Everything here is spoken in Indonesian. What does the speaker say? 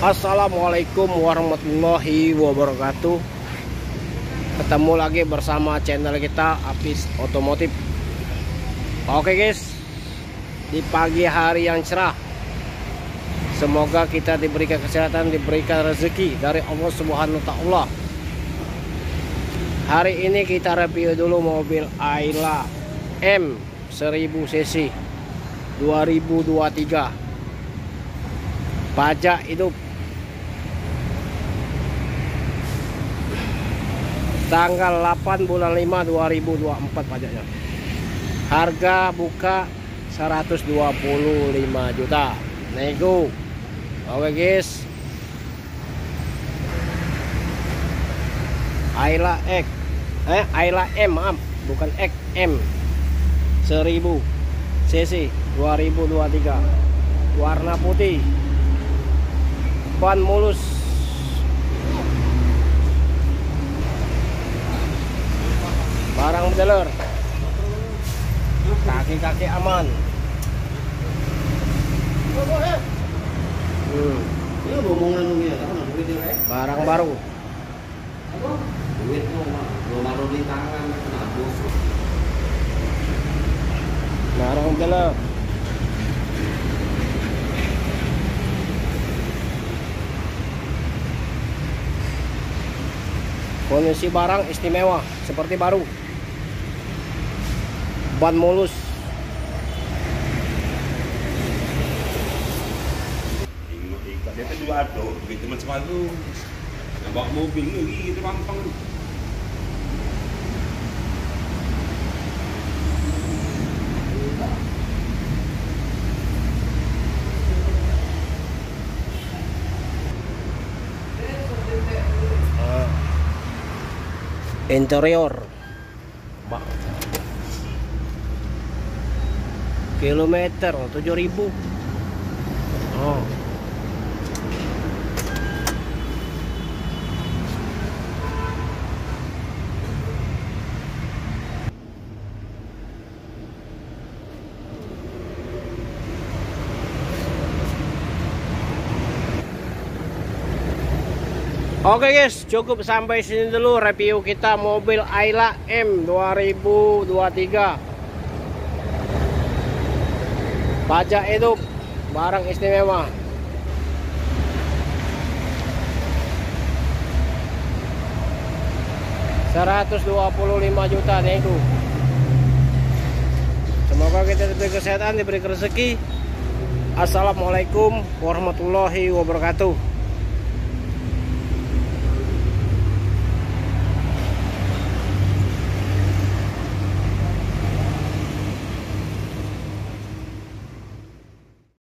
Assalamualaikum warahmatullahi wabarakatuh. Ketemu lagi bersama channel kita Apis Otomotif. Oke guys, di pagi hari yang cerah, semoga kita diberikan kesehatan, diberikan rezeki dari Allah Subhanahu wa Ta'ala. Hari ini kita review dulu mobil Ayla M 1000 cc 2023, pajak hidup, tanggal 8 bulan 5 2024 pajaknya. Harga buka 125 juta, nego. Oke guys, Ayla Ayla M, maaf, bukan X, M 1000 cc 2023, warna putih, ban mulus, barang dealer, kaki-kaki aman. Barang baru. Barang dealer. Kondisi barang istimewa seperti baru. Ban mulus. Dia kan juga ada, begitu macam itu. Nak bawa mobil ni, kita gampang. Interior, kilometer 7.000. Oh. Oke guys, cukup sampai sini dulu review kita mobil Ayla M 2023. Pajak hidup, barang istimewa. Rp125 juta nego. Semoga kita diberi kesehatan, diberi rezeki. Assalamualaikum warahmatullahi wabarakatuh.